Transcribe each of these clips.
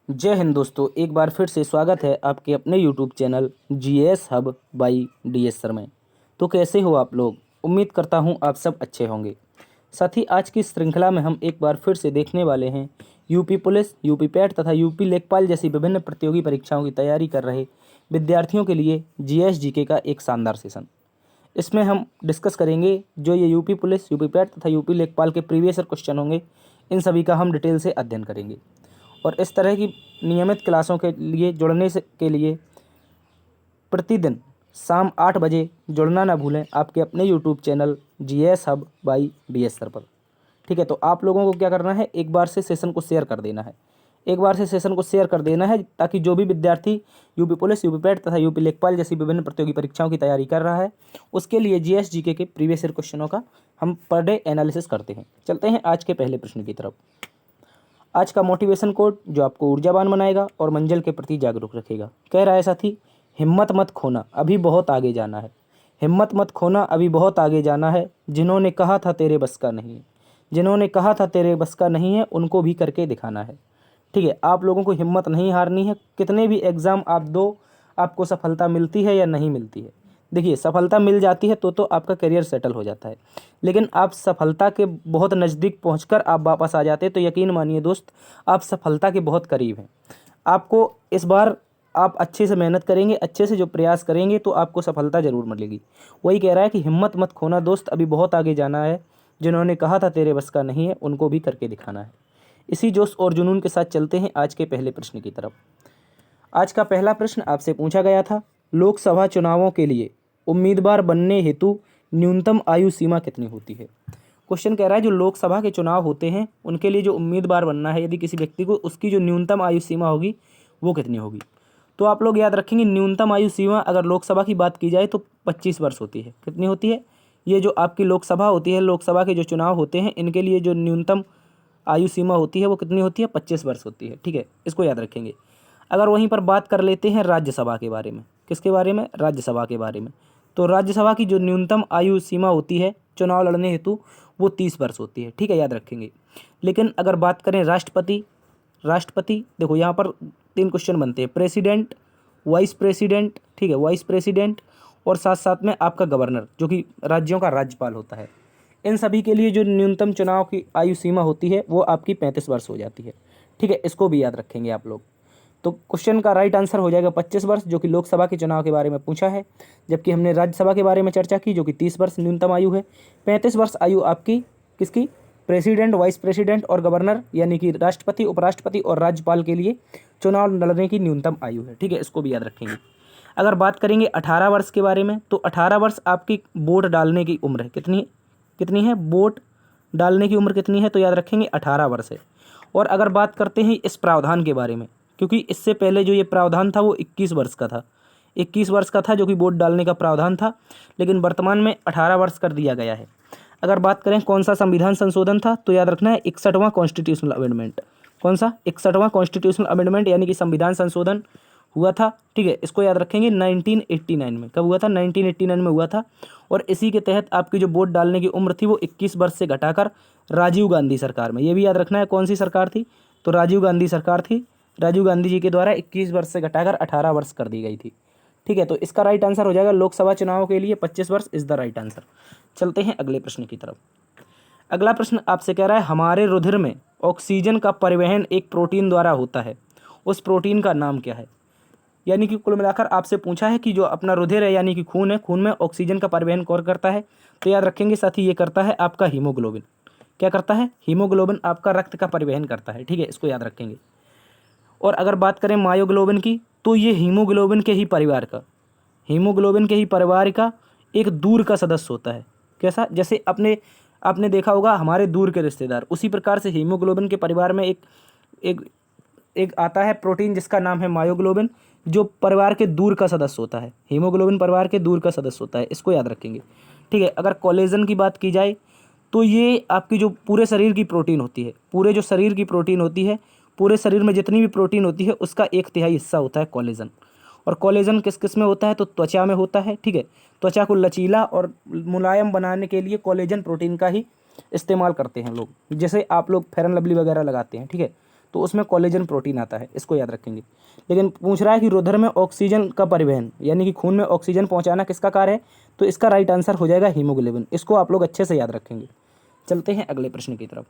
जय हिंद दोस्तों, एक बार फिर से स्वागत है आपके अपने YouTube channel GS hub by DS sir में। तो कैसे हो आप लोग? उम्मीद करता हूं आप सब अच्छे होंगे। साथ ही आज की श्रृंखला में हम एक बार फिर से देखने वाले हैं यूपी पुलिस, यूपी पैट तथा यूपी लेखपाल जैसी विभिन्न प्रतियोगी परीक्षाओं की तैयारी कर रहे विद्यार्थियों के लिए जीएस जीके का एक शानदार सेशन। इसमें हम डिस्कस करेंगे जो ये यूपी पुलिस, यूपी पैट तथा यूपी लेखपाल के प्रीवियस ईयर क्वेश्चन होंगे, इन सभी का हम डिटेल से अध्ययन करेंगे। और इस तरह की नियमित क्लासों के लिए के लिए प्रतिदिन शाम 8 बजे जुड़ना ना भूलें आपके अपने YouTube channel GS hub by DS sir पर। ठीक है, तो आप लोगों को क्या करना है, एक बार से सेशन को शेयर कर देना है। एक बार से सेशन को शेयर कर देना है ताकि जो भी विद्यार्थी यूपी पुलिस, यूपी पैट तथा यूपी लेखपाल जैसी विभिन्न प्रतियोगी परीक्षाओं की तैयारी कर रहा है, उसके लिए जीएस जीके के प्रीवियस ईयर क्वेश्चनों का हम पर डे एनालिसिस करते हैं। चलते हैं आज के पहले प्रश्न की तरफ। आज का मोटिवेशन कोड जो आपको ऊर्जावान बनाएगा और मंजिल के प्रति जागरूक रखेगा। कह रहा है साथी, हिम्मत मत खोना, अभी बहुत आगे जाना है। हिम्मत मत खोना, अभी बहुत आगे जाना है। जिन्होंने कहा था तेरे बस का नहीं है, जिन्होंने कहा था तेरे बस का नहीं है, उनको भी करके दिखाना है। ठीक है, आप लोगों को हिम्मत नहीं हारनी है। कितने भी एग्ज़ाम आप दो, आपको सफलता मिलती है या नहीं मिलती है। देखिए, सफलता मिल जाती है तो आपका करियर सेटल हो जाता है, लेकिन आप सफलता के बहुत नज़दीक पहुंचकर आप वापस आ जाते हैं तो यकीन मानिए दोस्त, आप सफलता के बहुत करीब हैं। आपको इस बार आप अच्छे से मेहनत करेंगे, अच्छे से जो प्रयास करेंगे तो आपको सफलता ज़रूर मिलेगी। वही कह रहा है कि हिम्मत मत खोना दोस्त, अभी बहुत आगे जाना है। जिन्होंने कहा था तेरे बस का नहीं है, उनको भी करके दिखाना है। इसी जोश और जुनून के साथ चलते हैं आज के पहले प्रश्न की तरफ। आज का पहला प्रश्न आपसे पूछा गया था, लोकसभा चुनावों के लिए उम्मीदवार बनने हेतु न्यूनतम आयु सीमा कितनी होती है। क्वेश्चन कह रहा है जो लोकसभा के चुनाव होते हैं उनके लिए जो उम्मीदवार बनना है यदि किसी व्यक्ति को, उसकी जो न्यूनतम आयु सीमा होगी वो कितनी होगी। तो आप लोग याद रखेंगे, न्यूनतम आयु सीमा अगर लोकसभा की बात की जाए तो 25 वर्ष होती है। कितनी होती है? ये जो आपकी लोकसभा होती है, लोकसभा के जो चुनाव होते हैं, इनके लिए जो न्यूनतम आयु सीमा होती है वो कितनी होती है? 25 वर्ष होती है। ठीक है, इसको याद रखेंगे। अगर वहीं पर बात कर लेते हैं राज्यसभा के बारे में, किसके बारे में? राज्यसभा के बारे में। तो राज्यसभा की जो न्यूनतम आयु सीमा होती है चुनाव लड़ने हेतु वो 30 वर्ष होती है। ठीक है, याद रखेंगे। लेकिन अगर बात करें राष्ट्रपति, देखो यहाँ पर 3 क्वेश्चन बनते हैं, प्रेसिडेंट, वाइस प्रेसिडेंट, ठीक है, वाइस प्रेसिडेंट और साथ साथ में आपका गवर्नर जो कि राज्यों का राज्यपाल होता है। इन सभी के लिए जो न्यूनतम चुनाव की आयु सीमा होती है वो आपकी 35 वर्ष हो जाती है। ठीक है, इसको भी याद रखेंगे आप लोग। तो क्वेश्चन का राइट आंसर हो जाएगा 25 वर्ष, जो कि लोकसभा के चुनाव के बारे में पूछा है, जबकि हमने राज्यसभा के बारे में चर्चा की जो कि 30 वर्ष न्यूनतम आयु है। 35 वर्ष आयु आपकी किसकी? प्रेसिडेंट, वाइस प्रेसिडेंट और गवर्नर, यानी कि राष्ट्रपति, उपराष्ट्रपति और राज्यपाल के लिए चुनाव लड़ने की न्यूनतम आयु है। ठीक है, इसको भी याद रखेंगे। अगर बात करेंगे 18 वर्ष के बारे में, तो 18 वर्ष आपकी वोट डालने की उम्र है। कितनी है वोट डालने की उम्र कितनी है? तो याद रखेंगे 18 वर्ष है। और अगर बात करते हैं इस प्रावधान के बारे में, क्योंकि इससे पहले जो ये प्रावधान था वो 21 वर्ष का था, 21 वर्ष का था जो कि वोट डालने का प्रावधान था, लेकिन वर्तमान में 18 वर्ष कर दिया गया है। अगर बात करें कौन सा संविधान संशोधन था, तो याद रखना है 61वां कॉन्स्टिट्यूशनल अमेंडमेंट। कौन सा? 61वां कॉन्स्टिट्यूशनल अमेंडमेंट, यानी कि संविधान संशोधन हुआ था। ठीक है, इसको याद रखेंगे 1989 में। कब हुआ था? 1989 में हुआ था। और इसी के तहत आपकी जो वोट डालने की उम्र थी वो 21 वर्ष से घटाकर राजीव गांधी सरकार में, ये भी याद रखना है कौन सी सरकार थी, तो राजीव गांधी सरकार थी। राजीव गांधी जी के द्वारा 21 वर्ष से घटाकर 18 वर्ष कर दी गई थी। ठीक है, तो इसका राइट आंसर हो जाएगा लोकसभा चुनाव के लिए 25 वर्ष इज द राइट आंसर। चलते हैं अगले प्रश्न की तरफ। अगला प्रश्न आपसे कह रहा है, हमारे रुधिर में ऑक्सीजन का परिवहन एक प्रोटीन द्वारा होता है, उस प्रोटीन का नाम क्या है। यानी कि कुल मिलाकर आपसे पूछा है कि जो अपना रुधिर है यानी कि खून है, खून में ऑक्सीजन का परिवहन कौन करता है। तो याद रखेंगे साथी, ये करता है आपका हीमोग्लोबिन। क्या करता है? हीमोग्लोबिन आपका रक्त का परिवहन करता है। ठीक है, इसको याद रखेंगे। और अगर बात करें मायोग्लोबिन की, तो ये हीमोग्लोबिन के ही परिवार का एक दूर का सदस्य होता है। कैसा? जैसे आपने देखा होगा हमारे दूर के रिश्तेदार, उसी प्रकार से हीमोग्लोबिन के परिवार में एक एक आता है प्रोटीन जिसका नाम है मायोग्लोबिन, जो परिवार के दूर का सदस्य होता है। हीमोग्लोबिन परिवार के दूर का सदस्य होता है, इसको याद रखेंगे। ठीक है, अगर कोलेजन की बात की जाए तो ये आपकी जो पूरे शरीर की प्रोटीन होती है, पूरे जो शरीर की प्रोटीन होती है, पूरे शरीर में जितनी भी प्रोटीन होती है उसका 1/3 हिस्सा होता है कोलेजन। और कोलेजन किस किस में होता है? तो त्वचा में होता है। ठीक है, त्वचा को लचीला और मुलायम बनाने के लिए कोलेजन प्रोटीन का ही इस्तेमाल करते हैं लोग, जैसे आप लोग फेयर एंड लवली वगैरह लगाते हैं। ठीक है, तो उसमें कोलेजन प्रोटीन आता है, इसको याद रखेंगे। लेकिन पूछ रहा है कि रुधिर में ऑक्सीजन का परिवहन यानी कि खून में ऑक्सीजन पहुंचाना किसका कार्य है, तो इसका राइट आंसर हो जाएगा हीमोग्लोबिन। इसको आप लोग अच्छे से याद रखेंगे। चलते हैं अगले प्रश्न की तरफ।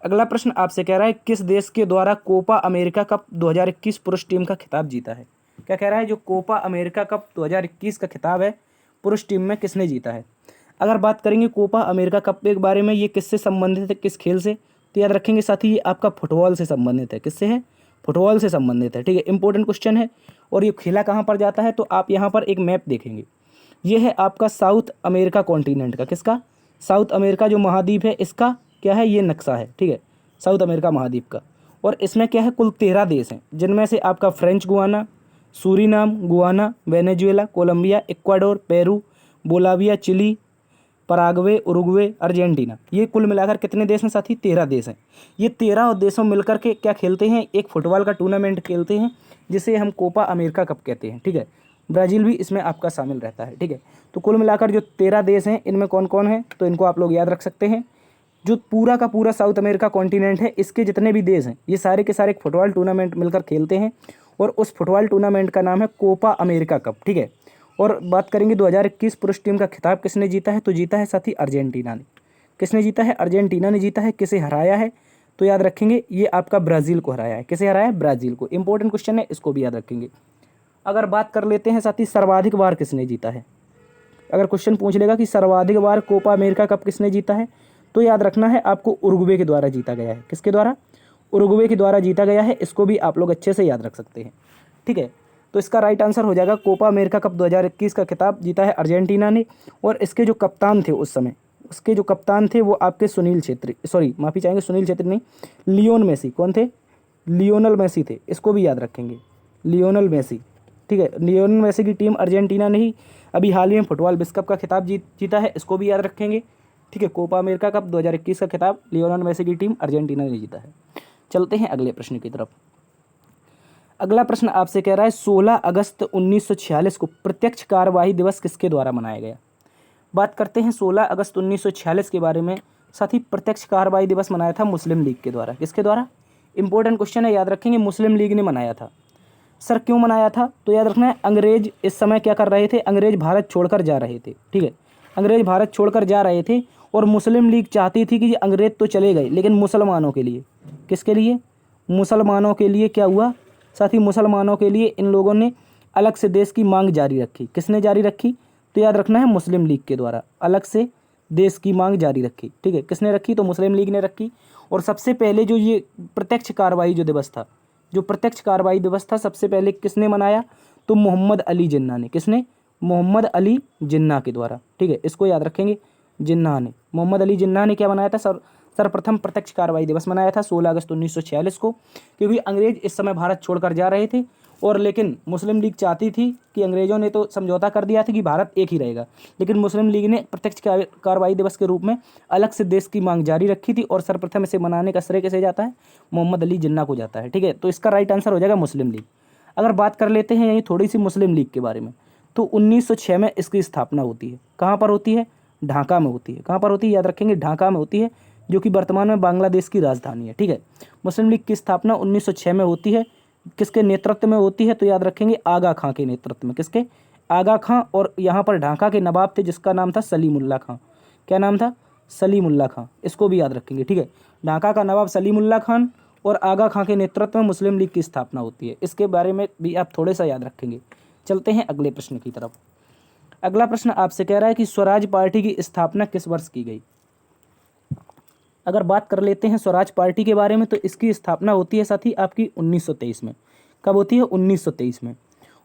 अगला प्रश्न आपसे कह रहा है किस देश के द्वारा कोपा अमेरिका कप 2021 पुरुष टीम का खिताब जीता है। क्या कह रहा है, जो कोपा अमेरिका कप 2021 का खिताब है पुरुष टीम में किसने जीता है। अगर बात करेंगे कोपा अमेरिका कप के बारे में, ये किससे संबंधित है, किस खेल से, तो याद रखेंगे साथ ही ये आपका फुटबॉल से संबंधित है। किससे है, फुटबॉल से संबंधित है। ठीक है, इंपॉर्टेंट क्वेश्चन है। और ये खेला कहाँ पर जाता है, तो आप यहाँ पर एक मैप देखेंगे, ये है आपका साउथ अमेरिका कॉन्टिनेंट का। किसका, साउथ अमेरिका जो महाद्वीप है इसका क्या है, ये नक्शा है। ठीक है, साउथ अमेरिका महाद्वीप का। और इसमें क्या है, कुल 13 देश हैं, जिनमें से आपका French Guiana, Suriname, Guyana, Venezuela, Colombia, Ecuador, Peru, Bolivia, Chile, Paraguay, Uruguay, Argentina, ये कुल मिलाकर कितने देश हैं साथी, 13 देश हैं। ये 13 देशों मिलकर के क्या खेलते हैं, एक फुटबॉल का टूर्नामेंट खेलते हैं जिसे हम कोपा अमेरिका कप कहते हैं। ठीक है, ब्राज़ील भी इसमें आपका शामिल रहता है। ठीक है, तो कुल मिलाकर जो 13 देश हैं इनमें कौन कौन है, तो इनको आप लोग याद रख सकते हैं। जो पूरा का पूरा साउथ अमेरिका कॉन्टिनेंट है, इसके जितने भी देश हैं ये सारे के सारे एक फुटबॉल टूर्नामेंट मिलकर खेलते हैं, और उस फुटबॉल टूर्नामेंट का नाम है कोपा अमेरिका कप। ठीक है, और बात करेंगे 2021 पुरुष टीम का खिताब किसने जीता है, तो जीता है साथी अर्जेंटीना ने। किसने जीता है, अर्जेंटीना ने जीता है। किसे हराया है, तो याद रखेंगे ये आपका ब्राज़ील को हराया है। किसे हराया है, ब्राज़ील को। इंपॉर्टेंट क्वेश्चन है, इसको भी याद रखेंगे। अगर बात कर लेते हैं साथी सर्वाधिक बार किसने जीता है, अगर क्वेश्चन पूछ लेगा कि सर्वाधिक बार कोपा अमेरिका कप किसने जीता है, तो याद रखना है आपको उरुग्वे के द्वारा जीता गया है। किसके द्वारा, उरुग्वे के द्वारा जीता गया है। इसको भी आप लोग अच्छे से याद रख सकते हैं। ठीक है, तो इसका राइट आंसर हो जाएगा कोपा अमेरिका कप 2021 का खिताब जीता है अर्जेंटीना ने। और इसके जो कप्तान थे उस समय, उसके जो कप्तान थे वो आपके सुनील छेत्री, सॉरी माफ़ी चाहेंगे, सुनील छेत्री नहीं, लियोन मेसी। कौन थे, लियोनल मेसी थे। इसको भी याद रखेंगे, लियोनल मेसी। ठीक है, लियोनल मेसी की टीम अर्जेंटीना ने ही अभी हाल ही में फुटबॉल विश्व कप का खिताब जीता है। इसको भी याद रखेंगे। ठीक है, कोपा अमेरिका कप 2021 का खिताब लियोनल मेसी की टीम अर्जेंटीना ने जीता है। चलते हैं अगले प्रश्न की तरफ। अगला प्रश्न आपसे कह रहा है 16 अगस्त 1946 को प्रत्यक्ष कार्यवाही दिवस किसके द्वारा मनाया गया। बात करते हैं 16 अगस्त 1946 के बारे में। साथ ही प्रत्यक्ष कार्यवाही दिवस मनाया था मुस्लिम लीग के द्वारा। किसके द्वारा, इंपॉर्टेंट क्वेश्चन है, याद रखेंगे, मुस्लिम लीग ने मनाया था। सर क्यों मनाया था, तो याद रखना है अंग्रेज इस समय क्या कर रहे थे, अंग्रेज भारत छोड़कर जा रहे थे। ठीक है, अंग्रेज भारत छोड़कर जा रहे थे और मुस्लिम लीग चाहती थी कि ये अंग्रेज तो चले गए लेकिन मुसलमानों के लिए, किसके लिए, मुसलमानों के लिए क्या हुआ साथ ही, मुसलमानों के लिए इन लोगों ने अलग से देश की मांग जारी रखी। किसने जारी रखी, तो याद रखना है मुस्लिम लीग के द्वारा अलग से देश की मांग जारी रखी। ठीक है, किसने रखी, तो मुस्लिम लीग ने रखी। और सबसे पहले जो ये प्रत्यक्ष कार्रवाई जो दिवस था, जो प्रत्यक्ष कार्रवाई दिवस था, सबसे पहले किसने मनाया, तो मोहम्मद अली जिन्ना ने। किसने, मोहम्मद अली जिन्ना के द्वारा। ठीक है, इसको याद रखेंगे, जिन्ना ने, मोहम्मद अली जिन्ना ने क्या बनाया था, सर्वप्रथम प्रत्यक्ष कार्रवाई दिवस मनाया था 16 अगस्त 1946 को, क्योंकि अंग्रेज इस समय भारत छोड़कर जा रहे थे। और लेकिन मुस्लिम लीग चाहती थी कि अंग्रेज़ों ने तो समझौता कर दिया था कि भारत एक ही रहेगा, लेकिन मुस्लिम लीग ने प्रत्यक्ष कार्रवाई दिवस के रूप में अलग से देश की मांग जारी रखी थी। और सर्वप्रथम इसे मनाने का श्रेय किसे जाता है, मोहम्मद अली जिन्ना को जाता है। ठीक है, तो इसका राइट आंसर हो जाएगा मुस्लिम लीग। अगर बात कर लेते हैं यही थोड़ी सी मुस्लिम लीग के बारे में, तो 1906 में इसकी स्थापना होती है। कहाँ पर होती है, ढाका में होती है। कहाँ पर होती है, याद रखेंगे, ढाका में होती है, जो कि वर्तमान में बांग्लादेश की राजधानी है। ठीक है, मुस्लिम लीग की स्थापना 1906 में होती है। किसके नेतृत्व में होती है, तो याद रखेंगे आगा खां के नेतृत्व में। किसके, आगा खां। और यहाँ पर ढाका के नवाब थे जिसका नाम था सलीमुल्लाह खां। क्या नाम था, सलीमुल्लाह खां। इसको भी याद रखेंगे। ठीक है, ढाका का नवाब सलीमुल्लाह खान और आगा खां के नेतृत्व में मुस्लिम लीग की स्थापना होती है। इसके बारे में भी आप थोड़े सा याद रखेंगे। चलते हैं अगले प्रश्न की तरफ। अगला प्रश्न आपसे कह रहा है कि स्वराज पार्टी की स्थापना किस वर्ष की गई। अगर बात कर लेते हैं स्वराज पार्टी के बारे में, तो इसकी स्थापना होती है साथी आपकी 1923 में। कब होती है, 1923 में।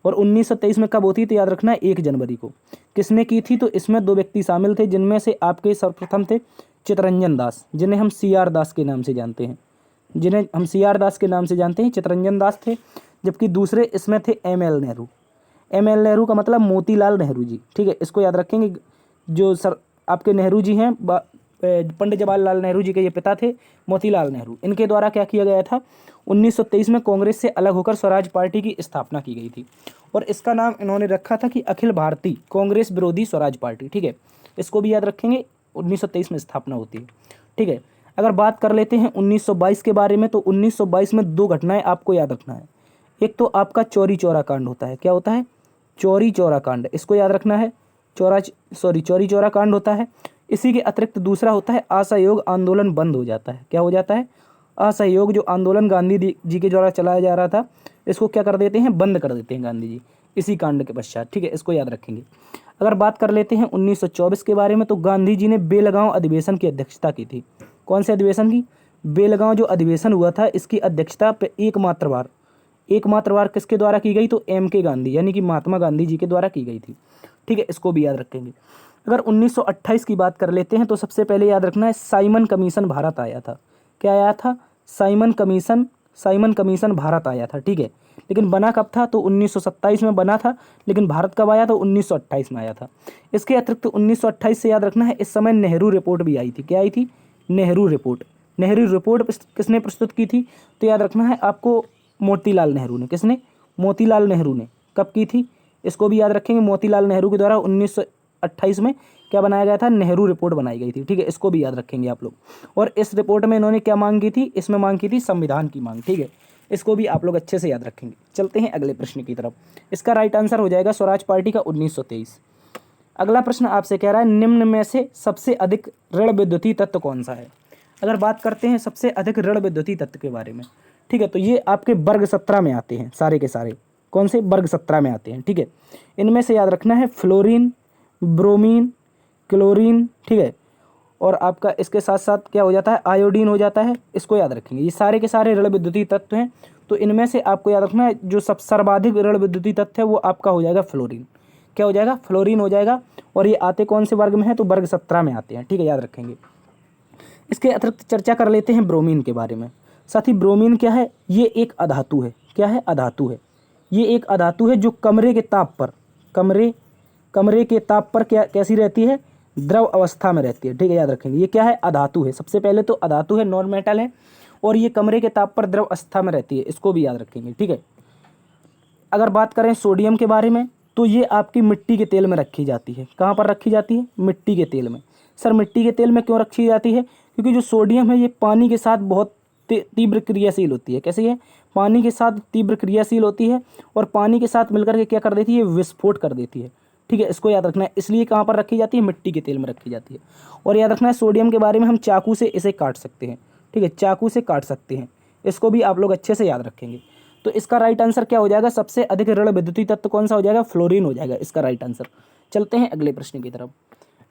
और 1923 में कब होती है, तो याद रखना है 1 जनवरी को। किसने की थी, तो इसमें 2 व्यक्ति शामिल थे, जिनमें से आपके सर्वप्रथम थे चितरंजन दास, जिन्हें हम CR दास के नाम से जानते हैं, चितरंजन दास थे। जबकि दूसरे इसमें थे ML नेहरू। ML नेहरू का मतलब मोतीलाल नेहरू जी। ठीक है, इसको याद रखेंगे। जो आपके नेहरू जी हैं, पंडित जवाहरलाल नेहरू जी के ये पिता थे मोतीलाल नेहरू। इनके द्वारा क्या किया गया था, 1923 में कांग्रेस से अलग होकर स्वराज पार्टी की स्थापना की गई थी। और इसका नाम इन्होंने रखा था कि अखिल भारतीय कांग्रेस विरोधी स्वराज पार्टी। ठीक है, इसको भी याद रखेंगे, 1923 में स्थापना होती है। ठीक है, अगर बात कर लेते हैं 1922 के बारे में, तो 1922 में दो घटनाएं आपको याद रखना है। एक तो आपका चौरी चौरा कांड होता है। क्या होता है? चौरी चौरा कांड, इसको याद रखना है। चौरी चौरा कांड होता है। इसी के अतिरिक्त दूसरा होता है असहयोग आंदोलन बंद हो जाता है। क्या हो जाता है? असहयोग जो आंदोलन गांधी जी के द्वारा चलाया जा रहा था, इसको क्या कर देते हैं? बंद कर देते हैं गांधी जी इसी कांड के पश्चात। ठीक है, इसको याद रखेंगे। अगर बात कर लेते हैं 1924 के बारे में, तो गांधी जी ने बेलगांव अधिवेशन की अध्यक्षता की थी। कौन से अधिवेशन की? बेलगांव जो अधिवेशन हुआ था, इसकी अध्यक्षता पे एकमात्र बार किसके द्वारा की गई? तो M.K. गांधी यानी कि महात्मा गांधी जी के द्वारा की गई थी। ठीक है, इसको भी याद रखेंगे। अगर 1928 की बात कर लेते हैं, तो सबसे पहले याद रखना है साइमन कमीशन भारत आया था। क्या आया था? साइमन कमीशन भारत आया था। ठीक है, लेकिन बना कब था? तो 1927 में बना था, लेकिन भारत कब आया? तो 1928 में आया था। इसके अतिरिक्त 1928 से याद रखना है, इस समय नेहरू रिपोर्ट भी आई थी। क्या आई थी? नेहरू रिपोर्ट किसने प्रस्तुत की थी? तो याद रखना है आपको मोतीलाल नेहरू ने। किसने? मोतीलाल नेहरू ने। कब की थी? इसको भी याद रखेंगे। मोतीलाल नेहरू के द्वारा 1928 में क्या बनाया गया था? नेहरू रिपोर्ट बनाई गई थी। ठीक है, इसको भी याद रखेंगे आप लोग। और इस रिपोर्ट में इन्होंने क्या मांग की थी? इसमें मांग की थी संविधान की मांग। ठीक है, इसको भी आप लोग अच्छे से याद रखेंगे। चलते हैं अगले प्रश्न की तरफ। इसका राइट आंसर हो जाएगा स्वराज पार्टी का 1923। अगला प्रश्न आपसे कह रहा है निम्न में से सबसे अधिक ऋण विद्युतीय तत्व कौन सा है? अगर बात करते हैं सबसे अधिक ऋण विद्युतीय तत्व के बारे में, ठीक है, तो ये आपके वर्ग 17 में आते हैं सारे के सारे। कौन से? वर्ग 17 में आते हैं। ठीक है, इनमें से याद रखना है फ्लोरीन, ब्रोमीन, क्लोरीन। ठीक है, और आपका इसके साथ साथ क्या हो जाता है? आयोडीन हो जाता है। इसको याद रखेंगे। ये सारे के सारे ऋण विद्युतीय तत्व हैं। तो इनमें से आपको याद रखना है जो सर्वाधिक ऋण विद्युतीय तत्व है वो आपका हो जाएगा फ्लोरीन। क्या हो जाएगा? फ्लोरीन हो जाएगा। और ये आते कौन से वर्ग में है? तो वर्ग 17 में आते हैं। ठीक है, याद रखेंगे। इसके अतिरिक्त चर्चा कर लेते हैं ब्रोमीन के बारे में। साथ ही ब्रोमीन क्या है? ये एक अधातु है। क्या है? अधातु है। ये एक अधातु है जो कमरे के ताप पर क्या कैसी रहती है? द्रव अवस्था में रहती है। ठीक है, याद रखेंगे। ये क्या है? अधातु है। सबसे पहले तो अधातु है, नॉन मेटल है, और ये कमरे के ताप पर द्रव अवस्था में रहती है। इसको भी याद रखेंगे। ठीक है, अगर बात करें सोडियम के बारे में, तो ये आपकी मिट्टी के तेल में रखी जाती है। कहाँ पर रखी जाती है? मिट्टी के तेल में। सर मिट्टी के तेल में क्यों रखी जाती है? क्योंकि जो सोडियम है ये पानी के साथ बहुत तीव्र क्रियाशील होती है। कैसे है? पानी के साथ तीव्र क्रियाशील होती है, और पानी के साथ मिलकर के क्या कर देती है? विस्फोट कर देती है। ठीक है, इसको याद रखना है। इसलिए कहाँ पर रखी जाती है? मिट्टी के तेल में रखी जाती है। और याद रखना है सोडियम के बारे में, हम चाकू से इसे काट सकते हैं। ठीक है, चाकू से काट सकते हैं। इसको भी आप लोग अच्छे से याद रखेंगे। तो इसका राइट आंसर क्या हो जाएगा? सबसे अधिक ऋण विद्युतीय तत्व कौन सा हो जाएगा? फ्लोरीन हो जाएगा इसका राइट आंसर। चलते हैं अगले प्रश्न की तरफ।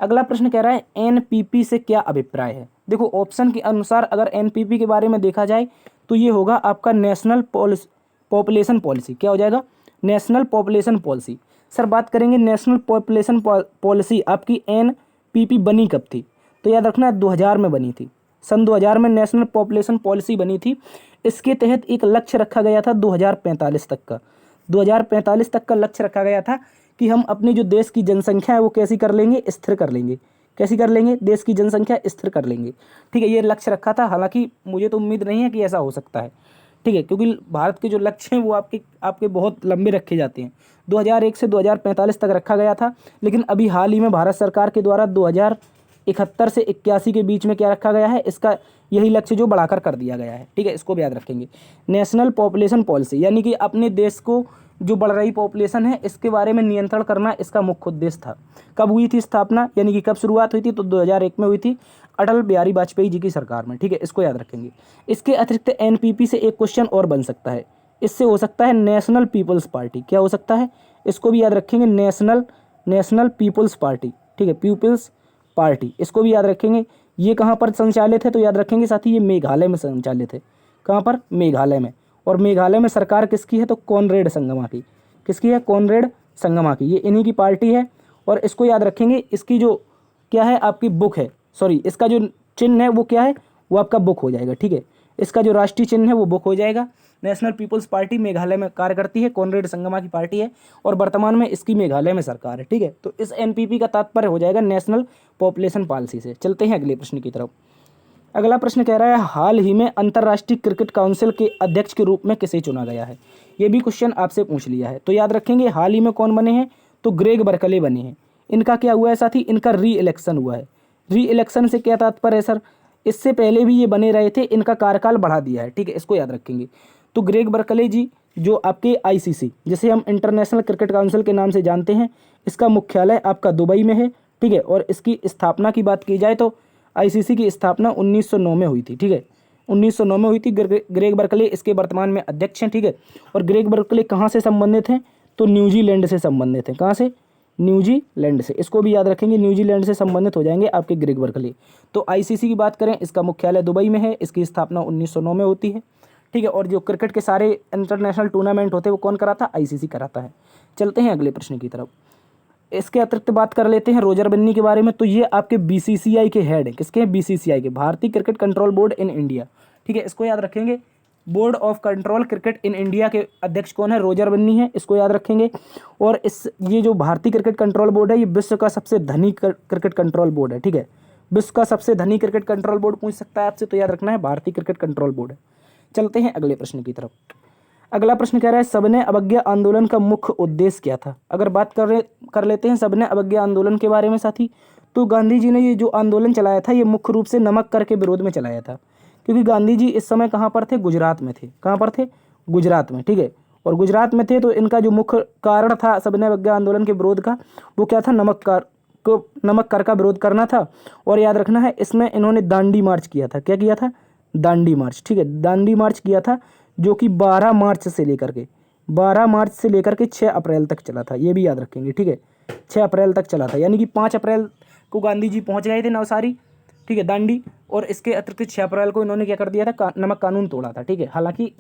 अगला प्रश्न कह रहा है एनपीपी से क्या अभिप्राय है? देखो ऑप्शन के अनुसार अगर एनपीपी के बारे में देखा जाए तो ये होगा आपका नेशनल पॉपुलेशन पॉलिसी। क्या हो जाएगा? National population policy. सर बात करेंगे नेशनल पॉपुलेशन पॉलिसी आपकी एनपीपी बनी कब थी? तो याद रखना 2000 में बनी थी। सन 2000 में नेशनल पॉपुलेशन पॉलिसी बनी थी। इसके तहत एक लक्ष्य रखा गया था 2045 तक का। 2045 तक का लक्ष्य रखा गया था कि हम अपनी जो देश की जनसंख्या है वो कैसी कर लेंगे? स्थिर कर लेंगे। कैसी कर लेंगे? देश की जनसंख्या स्थिर कर लेंगे। ठीक है, ये लक्ष्य रखा था। हालांकि मुझे तो उम्मीद नहीं है कि ऐसा हो सकता है। ठीक है, क्योंकि भारत के जो लक्ष्य हैं वो आपके बहुत लंबे रखे जाते हैं। 2001 से 2045 तक रखा गया था, लेकिन अभी हाल ही में भारत सरकार के द्वारा 2071 से 81 के बीच में क्या रखा गया है? इसका यही लक्ष्य जो बढ़ाकर कर दिया गया है। ठीक है, इसको भी याद रखेंगे। नेशनल पॉपुलेशन पॉलिसी यानी कि अपने देश को जो बढ़ रही पॉपुलेशन है इसके बारे में नियंत्रण करना इसका मुख्य उद्देश्य था। कब हुई थी स्थापना, यानी कि कब शुरुआत हुई थी? तो 2001 में हुई थी अटल बिहारी वाजपेयी जी की सरकार में। ठीक है, इसको याद रखेंगे। इसके अतिरिक्त एनपीपी से एक क्वेश्चन और बन सकता है। इससे हो सकता है नेशनल पीपल्स पार्टी। क्या हो सकता है? इसको भी याद रखेंगे। National People's Party. ठीक है, पीपल्स पार्टी, इसको भी याद रखेंगे। ये कहाँ पर संचालित है? तो याद रखेंगे साथ ही ये मेघालय में संचालित है। कहाँ पर? मेघालय में। और मेघालय में सरकार किसकी है? तो कॉनरेड संगमा की। किसकी है? कॉनरेड संगमा की। ये इन्हीं की पार्टी है। और इसको याद रखेंगे। इसकी जो क्या है आपकी बुक है, सॉरी इसका जो चिन्ह है वो क्या है? वो आपका बुक हो जाएगा। ठीक है, इसका जो राष्ट्रीय चिन्ह है वो बुक हो जाएगा। नेशनल पीपल्स पार्टी मेघालय में कार्य करती है, कॉनरेड संगमा की पार्टी है, और वर्तमान में इसकी मेघालय में सरकार है। ठीक है, तो इस एनपीपी का तात्पर्य हो जाएगा नेशनल पॉपुलेशन पॉलिसी से। चलते हैं अगले प्रश्न की तरफ। अगला प्रश्न कह रहा है हाल ही में अंतर्राष्ट्रीय क्रिकेट काउंसिल के अध्यक्ष के रूप में किसे चुना गया है? ये भी क्वेश्चन आपसे पूछ लिया है। तो याद रखेंगे हाल ही में कौन बने हैं? तो ग्रेग बर्कले बने हैं। इनका क्या हुआ है साथी? इनका री इलेक्शन हुआ है। री इलेक्शन से क्या तात्पर्य है सर? इससे पहले भी ये बने रहे थे, इनका कार्यकाल बढ़ा दिया है, ठीक है, इसको याद रखेंगे। तो ग्रेग बर्कले जी जो आपके आईसीसी, जिसे हम इंटरनेशनल क्रिकेट काउंसिल के नाम से जानते हैं, इसका मुख्यालय आपका दुबई में है, ठीक है। और इसकी स्थापना की बात की जाए तो आईसीसी की स्थापना 1909 में हुई थी, ठीक है, 1909 में हुई थी। ग्रेग बर्कले इसके वर्तमान में अध्यक्ष हैं, ठीक है। और ग्रेग बर्कले कहाँ से संबंधित हैं? तो न्यूजीलैंड से संबंधित हैं। कहाँ से? न्यूजीलैंड से। इसको भी याद रखेंगे, न्यूजीलैंड से संबंधित हो जाएंगे आपके ग्रेग बर्कले। तो आईसीसी की बात करें, इसका मुख्यालय दुबई में है, इसकी स्थापना 1909 में होती है, ठीक है। और जो क्रिकेट के सारे इंटरनेशनल टूर्नामेंट होते हैं वो कौन कराता? आईसीसी कराता है। चलते हैं अगले प्रश्न की तरफ। इसके अतिरिक्त बात कर लेते हैं रोजर बिन्नी के बारे में। तो ये आपके बीसीसीआई के हेड हैं। किसके हैं? बीसीसीआई के, भारतीय cricket control board in India, ठीक है, इसको याद रखेंगे। Board of control cricket in India के अध्यक्ष कौन है? रोजर बिन्नी है, इसको याद रखेंगे। और ये जो भारतीय क्रिकेट कंट्रोल बोर्ड है, ये विश्व का सबसे धनी क्रिकेट कंट्रोल बोर्ड है, ठीक है। विश्व का सबसे धनी क्रिकेट कंट्रोल बोर्ड पूछ सकता है आपसे, तो याद रखना है भारतीय क्रिकेट कंट्रोल बोर्ड है। चलते हैं अगले प्रश्न की तरफ। अगला प्रश्न कह रहा है सबने अवज्ञा आंदोलन का मुख्य उद्देश्य क्या था? अगर बात कर लेते हैं सबने अवज्ञा आंदोलन के बारे में साथी, तो गांधी जी ने ये जो आंदोलन चलाया था, ये मुख्य रूप से नमक कर के विरोध में चलाया था। क्योंकि गांधी जी इस समय कहाँ पर थे? गुजरात में थे। कहाँ पर थे? गुजरात में, ठीक है। और गुजरात में थे तो इनका जो मुख्य कारण था सबने अवज्ञा आंदोलन के विरोध का, वो क्या था? नमक कर का विरोध करना था। और याद रखना है, इसमें इन्होंने दांडी मार्च किया था। क्या किया था? दांडी मार्च, ठीक है, दांडी मार्च किया था, जो कि 12 मार्च से लेकर के 6 अप्रैल तक चला था। ये भी याद रखेंगे, ठीक है, 6 अप्रैल तक चला था। यानी कि 5 अप्रैल को गांधी जी पहुंच गए थे नवसारी, ठीक है, दांडी। और इसके अतिरिक्त 6 अप्रैल को इन्होंने क्या कर दिया था? नमक कानून तोड़ा था, ठीक है। हालांकि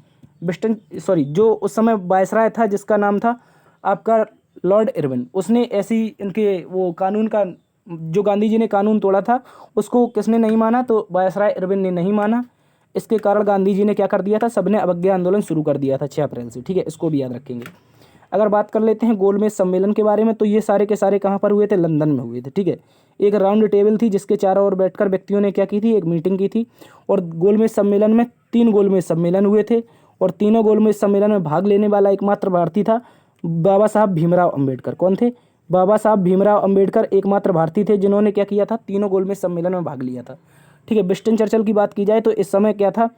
जो उस समय वायसराय था, जिसका नाम था आपका लॉर्ड इरविन, उसने ऐसी इनके वो कानून का, जो गांधी जी ने कानून तोड़ा था, उसको किसने नहीं माना? तो वायसराय इरविन ने नहीं माना। इसके कारण गांधी जी ने क्या कर दिया था? सबने अवज्ञा आंदोलन शुरू कर दिया था 6 अप्रैल से, ठीक है, इसको भी याद रखेंगे। अगर बात कर लेते हैं गोलमेज सम्मेलन के बारे में, तो ये सारे के सारे कहाँ पर हुए थे? लंदन में हुए थे, ठीक है। एक राउंड टेबल थी जिसके चारों ओर बैठकर व्यक्तियों ने क्या की थी? एक मीटिंग की थी। और गोलमेज सम्मेलन में 3 गोलमेज सम्मेलन हुए थे। और तीनों गोलमेज सम्मेलन में भाग लेने वाला एकमात्र भारतीय था बाबा साहब भीमराव अम्बेडकर। कौन थे? बाबा साहब भीमराव अम्बेडकर एकमात्र भारतीय थे जिन्होंने क्या किया था? तीनों गोलमेज सम्मेलन में भाग लिया था, ठीक है। विंस्टन चर्चिल की बात की जाए तो इस समय क्या था?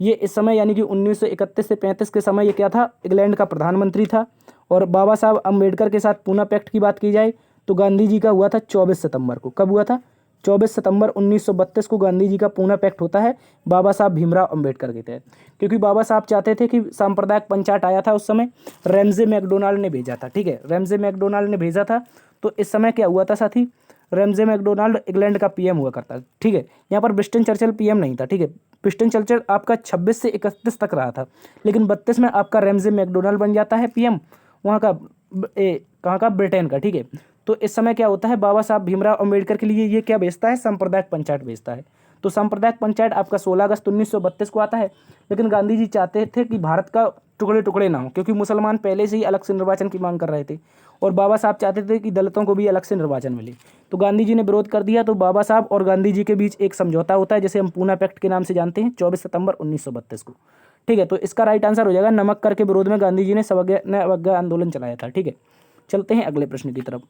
ये इस समय यानी कि 1931 से 35 के समय ये क्या था? इंग्लैंड का प्रधानमंत्री था। और बाबा साहब अम्बेडकर के साथ पूना पैक्ट की बात की जाए तो गांधी जी का हुआ था 24 सितंबर को। कब हुआ था? 24 सितंबर 1932 को गांधी जी का पूना पैक्ट होता है बाबा साहब भीमराव अम्बेडकर के तहत। क्योंकि बाबा साहब चाहते थे कि सांप्रदायिक पंचायत आया था उस समय, रैमजे मैकडोनाल्ड ने भेजा था, ठीक है, रैमजे मैकडोनाल्ड ने भेजा था। तो इस समय क्या हुआ था साथी? रैमजे मैकडोनाल्ड इंग्लैंड का पीएम हुआ करता, ठीक है। यहाँ पर विंस्टन चर्चिल पीएम नहीं था, ठीक है। विंस्टन चर्चिल आपका 26 से 31 तक रहा था, लेकिन 32 में आपका रैमजे मैकडोनाल्ड बन जाता है पीएम, वहाँ का कहाँ का? ब्रिटेन का, ठीक है। तो इस समय क्या होता है? बाबा साहब भीमराव अम्बेडकर के लिए ये क्या भेजता है? सांप्रदायिक पंचायत भेजता है। तो सांप्रदायिक पंचायत आपका 16 अगस्त 1932 को आता है। लेकिन गांधी जी चाहते थे कि भारत का टुकड़े टुकड़े ना हो, क्योंकि मुसलमान पहले से ही अलग से निर्वाचन की मांग कर रहे थे। और बाबा साहब चाहते थे कि दलितों को भी अलग से निर्वाचन मिले। तो गांधी जी ने विरोध कर दिया। तो बाबा साहब और गांधी जी के बीच एक समझौता होता है, जिसे हम पूना पैक्ट के नाम से जानते हैं, 24 सितंबर 1932 को, ठीक है। तो इसका राइट आंसर हो जाएगा नमक कर के विरोध में गांधी जी ने अवज्ञा आंदोलन चलाया था, ठीक है। चलते हैं अगले प्रश्न की तरफ।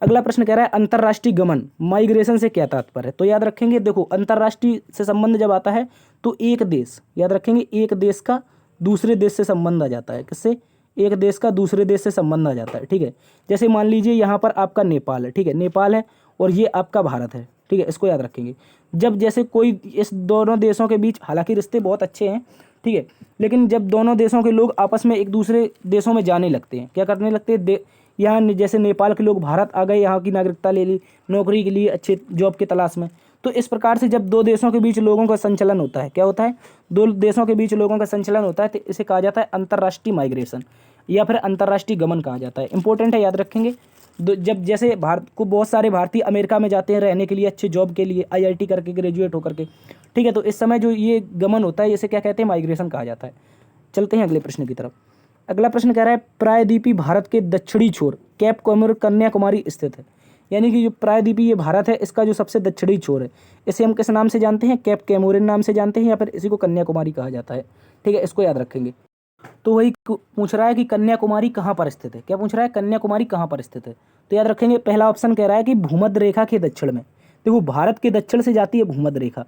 अगला प्रश्न कह रहा है अंतर्राष्ट्रीय गमन, माइग्रेशन से क्या तात्पर्य है? तो याद रखेंगे, देखो, अंतर्राष्ट्रीय से संबंध जब आता है तो एक देश, याद रखेंगे, एक देश का दूसरे देश से संबंध आ जाता है। किससे? एक देश का दूसरे देश से संबंध आ जाता है, ठीक है। जैसे मान लीजिए यहाँ पर आपका नेपाल है, ठीक है, नेपाल है, और ये आपका भारत है, ठीक है, इसको याद रखेंगे। जब जैसे कोई इस दोनों देशों के बीच, हालांकि रिश्ते बहुत अच्छे हैं, ठीक है, लेकिन जब दोनों देशों के लोग आपस में एक दूसरे देशों में जाने लगते हैं, क्या करने लगते हैं? यहाँ जैसे नेपाल के लोग भारत आ गए, यहाँ की नागरिकता ले ली नौकरी के लिए, अच्छे जॉब की तलाश में। तो इस प्रकार से जब दो देशों के बीच लोगों का संचलन होता है, क्या होता है? दो देशों के बीच लोगों का संचलन होता है, तो इसे कहा जाता है अंतर्राष्ट्रीय माइग्रेशन या फिर अंतर्राष्ट्रीय गमन कहा जाता है। इंपॉर्टेंट है, याद रखेंगे। जब जैसे भारत को बहुत सारे भारतीय अमेरिका में जाते हैं रहने के लिए, अच्छे जॉब के लिए, आईआईटी करके, ग्रेजुएट होकर के, ठीक है। तो इस समय जो ये गमन होता है, इसे क्या कहते हैं? माइग्रेशन कहा जाता है। चलते हैं अगले प्रश्न की तरफ। अगला प्रश्न कह रहा है प्रायद्वीपी भारत के दक्षिणी छोर कैप कॉमोर कन्याकुमारी स्थित है। यानी कि जो प्रायद्वीपी ये भारत है, इसका जो सबसे दक्षिणी छोर है, इसे हम किस नाम से जानते हैं? कैप कैमोरिन नाम से जानते हैं, या फिर इसी को कन्याकुमारी कहा जाता है, ठीक है, इसको याद रखेंगे। तो वही पूछ रहा है कि कन्याकुमारी कहाँ पर स्थित है। क्या पूछ रहा है? कन्याकुमारी कहाँ पर स्थित है। तो याद रखेंगे, पहला ऑप्शन कह रहा है कि भूमध्य रेखा के दक्षिण में। देखो भारत के दक्षिण से जाती है भूमध्य रेखा,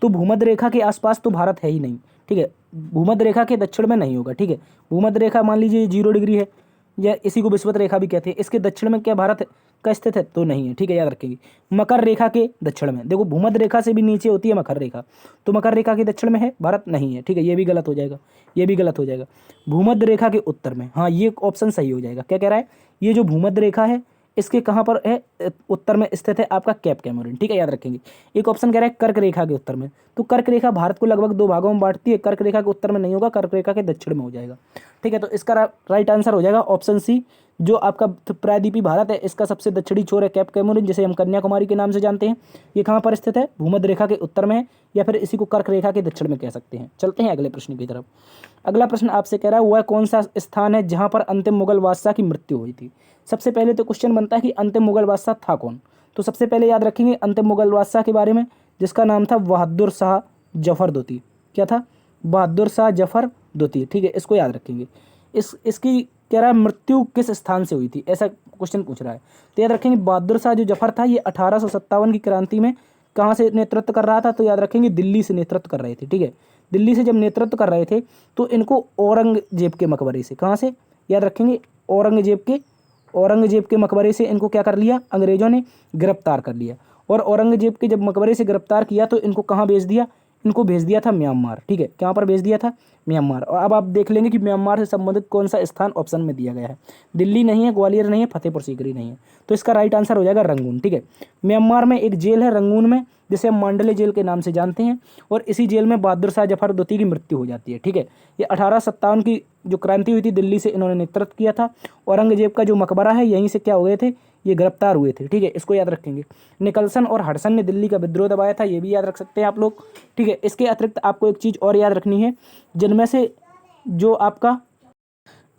तो भूमध्य रेखा के आसपास तो भारत है ही नहीं, ठीक है, भूमध्य रेखा के दक्षिण में नहीं होगा, ठीक है। भूमध्य रेखा मान लीजिए 0 डिग्री है, या इसी को विषुवत रेखा भी कहते हैं, इसके दक्षिण में क्या भारत का स्थित है? तो नहीं है, ठीक है, याद रखेंगे। मकर रेखा के दक्षिण में, देखो भूमध्य रेखा से भी नीचे होती है मकर रेखा, तो मकर रेखा के दक्षिण में है भारत? नहीं है, ठीक है, ये भी गलत हो जाएगा, ये भी गलत हो जाएगा। भूमध्य रेखा के उत्तर में, हाँ ये ऑप्शन सही हो जाएगा। क्या कह रहा है? ये जो भूमध्य रेखा है इसके कहाँ पर है? उत्तर में स्थित है आपका कैप कैमरून, ठीक है, याद रखेंगे। एक ऑप्शन कह रहा है कर्क रेखा के उत्तर में, तो कर्क रेखा भारत को लगभग 2 भागों में बांटती है, कर्क रेखा के उत्तर में नहीं होगा, कर्क रेखा के दक्षिण में हो जाएगा, ठीक है। तो इसका राइट आंसर हो जाएगा ऑप्शन सी, जो आपका प्रायद्वीपीय भारत है इसका सबसे दक्षिणी छोर है कैप कैमरून, जिसे हम कन्याकुमारी के नाम से जानते हैं। ये कहाँ पर स्थित है? भूमध्य रेखा के उत्तर में है, या फिर इसी को कर्क रेखा के दक्षिण में कह सकते हैं। चलते हैं अगले प्रश्न की तरफ। अगला प्रश्न आपसे कह रहा है वह कौन सा स्थान है जहाँ पर अंतिम मुगल बादशाह की मृत्यु हुई थी? सबसे पहले तो क्वेश्चन बनता है कि अंतिम मुगल बादशाह था कौन? तो सबसे पहले याद रखेंगे अंतिम मुगल बादशाह के बारे में, जिसका नाम था बहादुर शाह जफर द्वितीय। क्या था? बहादुर शाह जफर द्वितीय, ठीक है, इसको याद रखेंगे। इसकी कह रहा है मृत्यु किस स्थान से हुई थी, ऐसा क्वेश्चन पूछ रहा है। तो याद रखेंगे बहादुर शाह जो जफर था ये 1857 की क्रांति में कहाँ से नेतृत्व कर रहा था? तो याद रखेंगे दिल्ली से नेतृत्व कर रहे थे, ठीक है। दिल्ली से जब नेतृत्व कर रहे थे तो इनको औरंगजेब के मकबरे से, कहाँ से? याद रखेंगे औरंगजेब के मकबरे से इनको क्या कर लिया? अंग्रेजों ने गिरफ्तार कर लिया, और औरंगजेब के जब मकबरे से गिरफ्तार किया तो इनको कहाँ भेज दिया? इनको भेज दिया था म्यांमार, ठीक है। कहाँ पर भेज दिया था? म्यांमार। और अब आप देख लेंगे कि म्यांमार से संबंधित कौन सा स्थान ऑप्शन में दिया गया है। दिल्ली नहीं है, ग्वालियर नहीं है, फतेहपुर सीकरी नहीं है, तो इसका राइट आंसर हो जाएगा रंगून, ठीक है। म्यांमार में एक जेल है रंगून में, जिसे हम मांडले जेल के नाम से जानते हैं, और इसी जेल में बहादुर शाह जफर द्वितीय की मृत्यु हो जाती है, ठीक है। ये 1857 की जो क्रांति हुई थी दिल्ली से इन्होंने नेतृत्व किया था। औरंगजेब का जो मकबरा है यहीं से क्या हो गए थे? ये गिरफ्तार हुए थे, ठीक है, इसको याद रखेंगे। निकलसन और हडसन ने दिल्ली का विद्रोह दबाया था, ये भी याद रख सकते हैं आप लोग, ठीक है। इसके अतिरिक्त आपको एक चीज़ और याद रखनी है, जिनमें से जो आपका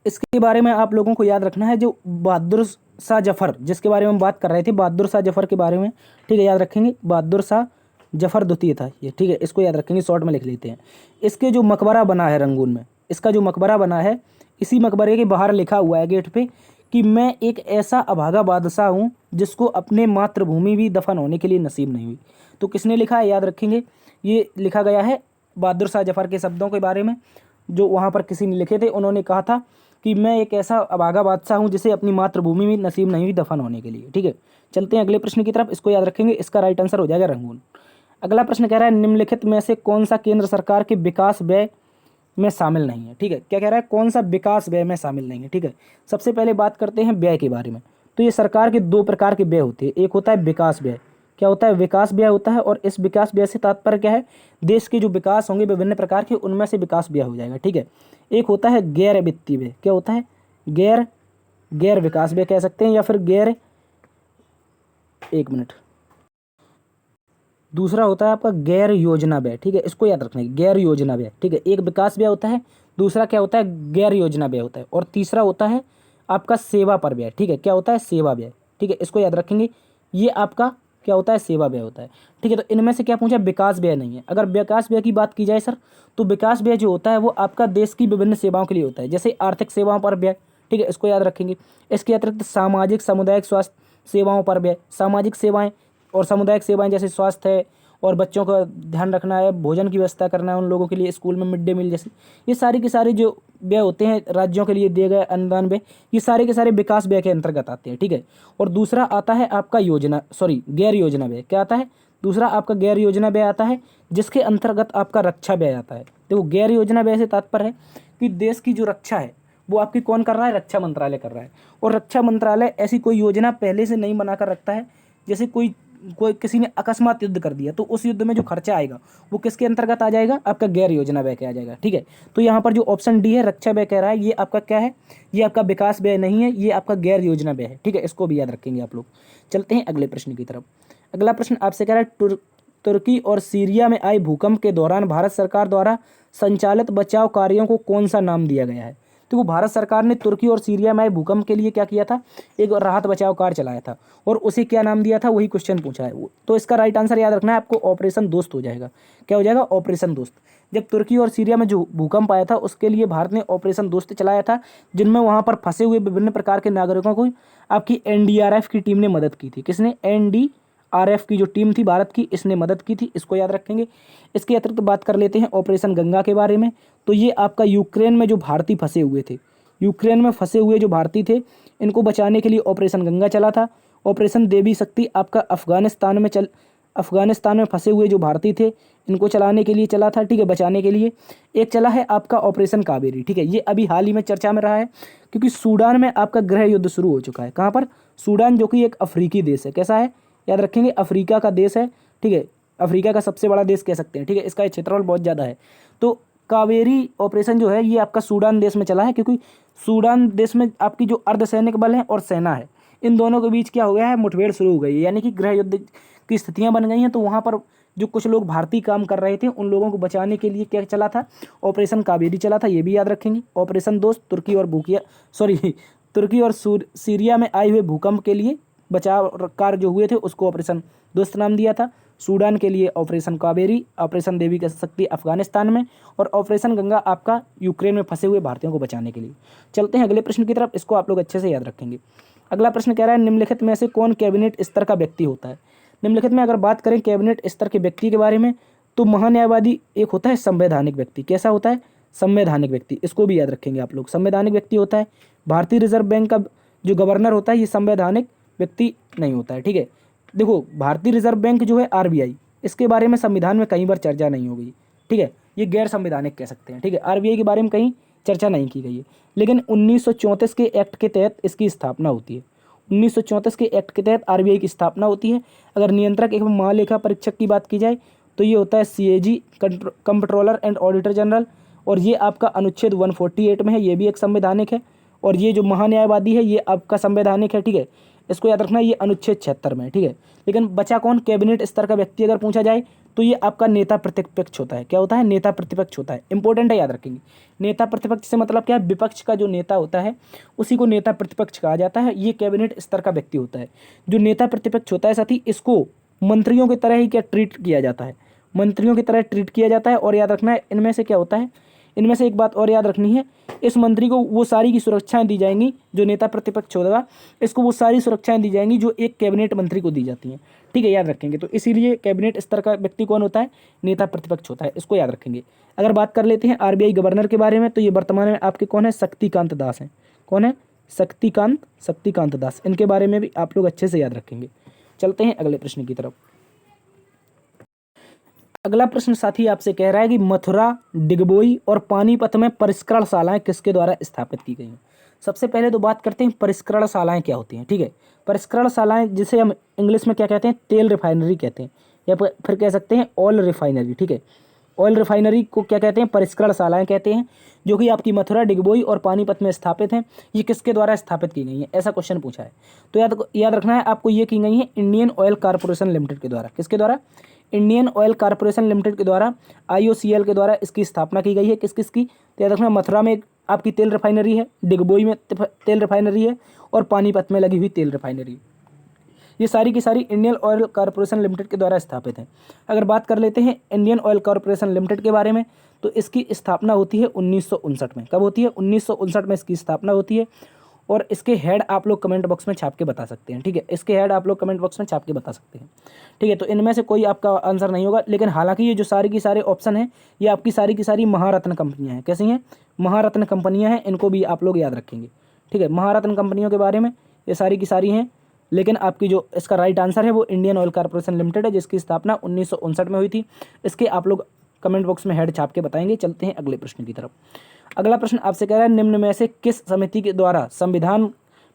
इसके बारे में आप लोगों को याद रखना है, जो बहादुर शाह जफर जिसके बारे में हम बात कर रहे थे, बहादुर शाह जफर के बारे में, ठीक है, याद रखेंगे बहादुर शाह जफर द्वितीय था ये, ठीक है, इसको याद रखेंगे, शॉर्ट में लिख लेते हैं। इसके जो मकबरा बना है रंगून में, इसका जो मकबरा बना है, इसी मकबरे के बाहर लिखा हुआ है गेट पे कि मैं एक ऐसा अभागा बादशाह हूँ जिसको अपने मातृभूमि भी दफन होने के लिए नसीब नहीं हुई। तो किसने लिखा है? याद रखेंगे ये लिखा गया है बहादुर शाह जफर के शब्दों के बारे में, जो वहाँ पर किसी ने लिखे थे। उन्होंने कहा था कि मैं एक ऐसा अभागा बादशाह हूँ जिसे अपनी मातृभूमि में नसीब नहीं हुई दफन होने के लिए, ठीक है। चलते हैं अगले प्रश्न की तरफ, इसको याद रखेंगे, इसका राइट आंसर हो जाएगा रंगून। अगला प्रश्न कह रहा है निम्नलिखित में से कौन सा केंद्र सरकार के विकास व्यय में शामिल नहीं है, ठीक है। क्या कह रहा है? कौन सा विकास व्यय में शामिल नहीं है, ठीक है। सबसे पहले बात करते हैं व्यय के बारे में। तो ये सरकार के 2 प्रकार के व्यय होते हैं, एक होता है विकास व्यय, क्या होता है? विकास व्यय होता है, और इस विकास व्यय से तात्पर्य क्या है? देश के जो विकास होंगे विभिन्न प्रकार के, उनमें से विकास व्यय हो जाएगा, ठीक है। एक होता है गैर वित्तीय व्यय, क्या होता है? गैर विकास व्यय कह सकते हैं, या फिर एक मिनट, दूसरा होता है आपका गैर योजना व्यय, ठीक है, इसको याद रखना है, गैर योजना व्यय, ठीक है। एक विकास व्यय होता है, दूसरा क्या होता है? गैर योजना व्यय होता है, और तीसरा होता है आपका सेवा पर व्यय, ठीक है। क्या होता है? सेवा व्यय, ठीक है, इसको याद रखेंगे। ये आपका क्या होता है? सेवा व्यय होता है, ठीक है। तो इनमें से क्या पूछा? विकास व्यय नहीं है। अगर विकास व्यय की बात की जाए सर, तो विकास व्यय जो होता है वो आपका देश की विभिन्न सेवाओं के लिए होता है, जैसे आर्थिक सेवाओं पर व्यय, ठीक है, इसको याद रखेंगे। इसके अतिरिक्त सामाजिक सामुदायिक स्वास्थ्य सेवाओं पर व्यय, सामाजिक सेवाएं और सामुदायिक सेवाएं जैसे स्वास्थ्य है, और बच्चों का ध्यान रखना है, भोजन की व्यवस्था करना है उन लोगों के लिए, स्कूल में मिड डे मील जैसे, ये सारी की सारी जो व्यय होते हैं राज्यों के लिए दिए गए अनुदान व्यय, ये सारे के सारे विकास व्यय के अंतर्गत आते हैं, ठीक है। और दूसरा आता है आपका गैर योजना व्यय। क्या आता है? दूसरा आपका गैर योजना व्यय आता है, जिसके अंतर्गत आपका रक्षा व्यय आता है। देखो गैर योजना व्यय से तात्पर्य है कि देश की जो रक्षा है वो आपकी कौन कर रहा है? रक्षा मंत्रालय कर रहा है। और रक्षा मंत्रालय ऐसी कोई योजना पहले से नहीं बनाकर रखता है, जैसे कोई किसी ने अकस्मात युद्ध कर दिया तो उस युद्ध में जो खर्चा आएगा वो किसके अंतर्गत आ जाएगा? आपका गैर योजना व्यय के आ जाएगा, ठीक है। तो यहाँ पर जो ऑप्शन डी है रक्षा व्यय कह रहा है, ये आपका क्या है? ये आपका विकास व्यय नहीं है, ये आपका गैर योजना व्यय है, ठीक है, इसको भी याद रखेंगे आप लोग। चलते हैं अगले प्रश्न की तरफ। अगला प्रश्न आपसे कह रहा है तुर्की और सीरिया में आए भूकंप के दौरान भारत सरकार द्वारा संचालित बचाव कार्यों को कौन सा नाम दिया गया है? तो वो भारत सरकार ने तुर्की और सीरिया में आए भूकंप के लिए क्या किया था? एक राहत बचाव कार्य चलाया था, और उसे क्या नाम दिया था? वही क्वेश्चन पूछा है। तो इसका राइट आंसर याद रखना है आपको, ऑपरेशन दोस्त हो जाएगा। क्या हो जाएगा? ऑपरेशन दोस्त। जब तुर्की और सीरिया में जो भूकंप आया था उसके लिए भारत ने ऑपरेशन दोस्त चलाया था, जिनमें वहाँ पर फंसे हुए विभिन्न प्रकार के नागरिकों को आपकी एनडीआरएफ की टीम ने मदद की थी। किसने? RF की जो टीम थी भारत की, इसने मदद की थी, इसको याद रखेंगे। इसके अतिरिक्त बात कर लेते हैं ऑपरेशन गंगा के बारे में। तो ये आपका यूक्रेन में जो भारतीय फंसे हुए थे, यूक्रेन में फंसे हुए जो भारतीय थे, इनको बचाने के लिए ऑपरेशन गंगा चला था। ऑपरेशन देवी शक्ति आपका अफगानिस्तान में फंसे हुए जो भारतीय थे, इनको चलाने के लिए चला था, ठीक है, बचाने के लिए। एक चला है आपका ऑपरेशन कावेरी, ठीक है, ये अभी हाल ही में चर्चा में रहा है, क्योंकि सूडान में आपका गृह युद्ध शुरू हो चुका है। कहाँ पर? सूडान, जो कि एक अफ्रीकी देश है। कैसा है? याद रखेंगे, अफ्रीका का देश है, ठीक है, अफ्रीका का सबसे बड़ा देश कह सकते हैं, ठीक है, इसका क्षेत्रफल बहुत ज़्यादा है। तो कावेरी ऑपरेशन जो है ये आपका सूडान देश में चला है, क्योंकि सूडान देश में आपकी जो अर्धसैनिक बल है और सेना है, इन दोनों के बीच क्या हो गया है, मुठभेड़ शुरू हो गई है, यानी कि गृह युद्ध की स्थितियां बन गई हैं। तो वहाँ पर जो कुछ लोग भारतीय काम कर रहे थे, उन लोगों को बचाने के लिए क्या चला था, ऑपरेशन कावेरी चला था, ये भी याद रखेंगे। ऑपरेशन दोस्त तुर्की और सीरिया में आए हुए भूकंप के लिए बचाव कार्य जो हुए थे, उसको ऑपरेशन दोस्त नाम दिया था। सूडान के लिए ऑपरेशन कावेरी, ऑपरेशन देवी की शक्ति अफगानिस्तान में, और ऑपरेशन गंगा आपका यूक्रेन में फंसे हुए भारतीयों को बचाने के लिए। चलते हैं अगले प्रश्न की तरफ, इसको आप लोग अच्छे से याद रखेंगे। अगला प्रश्न कह रहा है, निम्नलिखित में से कौन कैबिनेट स्तर का व्यक्ति होता है? निम्नलिखित में अगर बात करें कैबिनेट स्तर के व्यक्ति के बारे में, तो महान्यायवादी एक होता है संवैधानिक व्यक्ति। कैसा होता है? संवैधानिक व्यक्ति, इसको भी याद रखेंगे आप लोग, संवैधानिक व्यक्ति होता है। भारतीय रिजर्व बैंक का जो गवर्नर होता है, ये संवैधानिक व्यक्ति नहीं होता है, ठीक है। देखो, भारतीय रिजर्व बैंक जो है RBI, इसके बारे में संविधान में कई बार चर्चा नहीं हो गई, ठीक है, ये गैर संवैधानिक कह सकते हैं, ठीक है, RBI के बारे में कहीं चर्चा नहीं की गई है। लेकिन 1934 के एक्ट के तहत इसकी स्थापना होती है। 1934 के एक्ट के तहत RBI की स्थापना होती है। अगर नियंत्रक एवं महालेखा परीक्षक की बात की जाए, तो ये होता है CAG, controller and auditor general, और ये आपका अनुच्छेद 148 में है, ये भी एक संवैधानिक है। और ये जो महान्यायवादी है, ये आपका संवैधानिक है, ठीक है, इसको याद रखना, ये अनुच्छेद 76 में है, ठीक है। लेकिन बचा कौन कैबिनेट स्तर का व्यक्ति अगर पूछा जाए, तो ये आपका नेता प्रतिपक्ष होता है। क्या होता है? नेता प्रतिपक्ष होता है, इंपॉर्टेंट है, याद रखेंगे। नेता प्रतिपक्ष से मतलब क्या है? विपक्ष का जो नेता होता है, उसी को नेता प्रतिपक्ष कहा जाता है। ये कैबिनेट स्तर का व्यक्ति होता है। जो नेता प्रतिपक्ष होता है, साथ ही इसको मंत्रियों की तरह ही क्या ट्रीट किया जाता है, मंत्रियों की तरह ट्रीट किया जाता है। और याद रखना है, इनमें से क्या होता है, इनमें से एक बात और याद रखनी है, इस मंत्री को वो सारी की सुरक्षाएं दी जाएंगी, जो नेता प्रतिपक्ष होगा इसको वो सारी सुरक्षाएं दी जाएंगी जो एक कैबिनेट मंत्री को दी जाती हैं, ठीक है, याद रखेंगे। तो इसीलिए कैबिनेट स्तर का व्यक्ति कौन होता है? नेता प्रतिपक्ष होता है, इसको याद रखेंगे। अगर बात कर लेते हैं RBI गवर्नर के बारे में, तो ये वर्तमान में आपके कौन है? शक्तिकांत दास हैं। कौन है? शक्तिकांत दास। इनके बारे में भी आप लोग अच्छे से याद रखेंगे। चलते हैं अगले प्रश्न की तरफ। अगला प्रश्न साथी आपसे कह रहा है कि मथुरा, डिगबोई और पानीपत में परिष्करण शालाएं किसके द्वारा स्थापित की गई हैं? सबसे पहले तो बात करते हैं परिष्करण शालाएं क्या होती हैं, ठीक है। परिष्करण शालाएं, जिसे हम इंग्लिश में क्या कहते हैं? तेल रिफाइनरी कहते हैं, या फिर कह सकते हैं ऑयल रिफाइनरी, ठीक है। ऑयल रिफाइनरी को क्या कहते हैं? परिष्करण शालाएं कहते हैं, जो कि आपकी मथुरा, डिगबोई और पानीपत में स्थापित हैं। ये किसके द्वारा स्थापित की गई हैं? ऐसा क्वेश्चन पूछा है, तो याद रखना है आपको, ये की गई है इंडियन ऑयल कॉरपोरेशन लिमिटेड के द्वारा। किसके द्वारा? इंडियन ऑयल कॉरपोरेशन लिमिटेड के द्वारा, IOCL के द्वारा इसकी स्थापना की गई है। किसकी? तो याद रखना, मथुरा में आपकी तेल रिफाइनरी है, डिगबोई में तेल रिफाइनरी है, और पानीपत में लगी हुई तेल रिफाइनरी, ये सारी की सारी इंडियन ऑयल कॉरपोरेशन लिमिटेड के द्वारा स्थापित है। अगर बात कर लेते हैं इंडियन ऑयल कॉरपोरेशन लिमिटेड के बारे में, तो इसकी स्थापना होती है 1959 में। कब होती है? 1959 में इसकी स्थापना होती है। और इसके हेड आप लोग कमेंट बॉक्स में छाप के बता सकते हैं, ठीक है, इसके हेड आप लोग कमेंट बॉक्स में छाप के बता सकते हैं, ठीक है। तो इनमें से कोई आपका आंसर नहीं होगा, लेकिन हालांकि ये जो सारी की सारे ऑप्शन हैं, ये आपकी सारी की सारी महारत्न कंपनियां हैं। कैसी हैं? महारत्न कंपनियां हैं, इनको भी आप लोग याद रखेंगे, ठीक है। महारत्न कंपनियों के बारे में ये सारी की सारी हैं, लेकिन आपकी जो इसका राइट आंसर है वो इंडियन ऑयल कॉरपोरेशन लिमिटेड है, जिसकी स्थापना 1959 में हुई थी। इसके आप लोग कमेंट बॉक्स में हेड छाप के बताएंगे। चलते हैं अगले प्रश्न की तरफ। अगला प्रश्न आपसे कह रहा है, निम्न में से किस समिति के द्वारा संविधान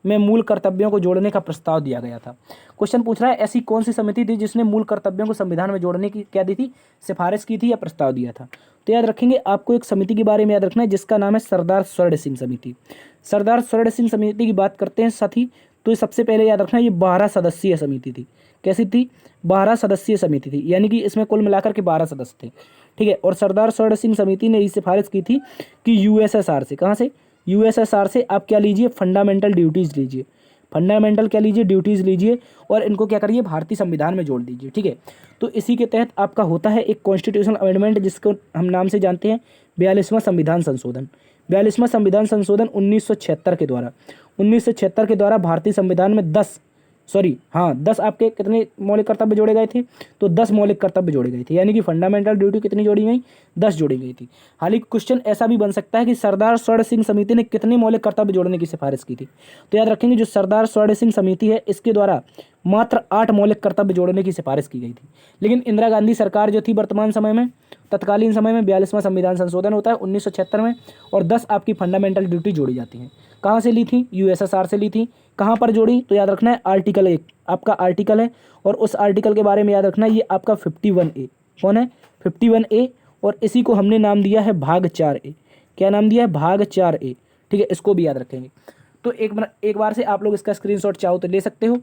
में मूल कर्तव्यों को जोड़ने का प्रस्ताव दिया गया था? क्वेश्चन पूछ रहा है, ऐसी कौन सी समिति थी जिसने मूल कर्तव्यों को संविधान में जोड़ने की क्या दी थी? सिफारिश की थी या प्रस्ताव दिया था? तो याद रखेंगे, आपको एक समिति के बारे में याद रखना है, जिसका नाम है सरदार स्वर्ण सिंह समिति। सरदार स्वर्ण सिंह समिति की बात करते हैं साथी, तो सबसे पहले याद रखना, ये 12 सदस्यीय समिति थी। कैसी थी? 12 सदस्यीय समिति थी, यानी कि इसमें कुल मिलाकर के 12 सदस्य थे, ठीक है। और सरदार स्वर्ण सिंह समिति ने ये सिफारिश की थी कि USSR से, कहाँ से? USSR से आप क्या लीजिए? फंडामेंटल ड्यूटीज़ लीजिए, फंडामेंटल क्या लीजिए? ड्यूटीज़ लीजिए, और इनको क्या करिए? भारतीय संविधान में जोड़ दीजिए, ठीक है। तो इसी के तहत आपका होता है एक कॉन्स्टिट्यूशनल अमेंडमेंट, जिसको हम नाम से जानते हैं 42वां संविधान संशोधन। 42वां संविधान संशोधन 1976 के द्वारा भारतीय संविधान में 10 सॉरी हाँ 10 आपके कितने मौलिक कर्तव्य जोड़े गए थे, तो 10 मौलिक कर्तव्य जोड़े गए थे, यानी कि फंडामेंटल ड्यूटी कितनी जोड़ी गई, 10 जोड़ी गई थी। हालांकि क्वेश्चन ऐसा भी बन सकता है कि सरदार स्वर्ण सिंह समिति ने कितने मौलिक कर्तव्य जोड़ने की सिफारिश की थी, तो याद रखेंगे जो सरदार स्वर्ण सिंह समिति है इसके द्वारा मात्र 8 मौलिक कर्तव्य जोड़ने की सिफारिश की गई थी। लेकिन इंदिरा गांधी सरकार जो थी वर्तमान समय में, तत्कालीन समय में 42वां संविधान संशोधन होता है 1976 में, और 10 आपकी फंडामेंटल ड्यूटी जोड़ी जाती हैं। कहाँ से ली थी, यूएसएसआर से ली थी। कहाँ पर जोड़ी, तो याद रखना है आर्टिकल 1 आपका आर्टिकल है, और उस आर्टिकल के बारे में याद रखना है, ये आपका 51A कौन है, 51A, और इसी को हमने नाम दिया है भाग 4A। क्या नाम दिया है, भाग 4A। ठीक है, इसको भी याद रखेंगे। तो एक बार से आप लोग इसका स्क्रीनशॉट चाहो तो ले सकते हो।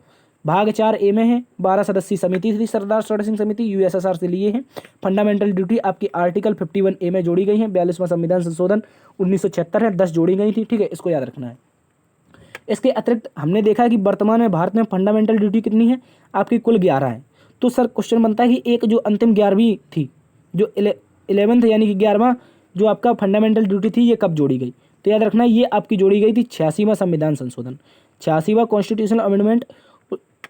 भाग 4A में है 12 सदस्यीय समिति थी सरदार स्वर्ण सिंह समिति, यूएसएसआर से लिए हैं। फंडामेंटल ड्यूटी आपकी आर्टिकल 51A में जोड़ी गई है। 42वां संविधान संशोधन 1976 है, 10 जोड़ी गई थी। ठीक है, इसको याद रखना है। इसके अतिरिक्त हमने देखा है कि वर्तमान में भारत में फंडामेंटल ड्यूटी कितनी है, आपकी कुल 11 है। तो सर क्वेश्चन बनता है कि एक जो अंतिम 11वीं थी, जो 11th यानी कि 11वां जो आपका फंडामेंटल ड्यूटी थी, ये कब जोड़ी गई, तो याद रखना है ये आपकी जोड़ी गई थी 86वां संविधान संशोधन, 86वां कॉन्स्टिट्यूशनल अमेंडमेंट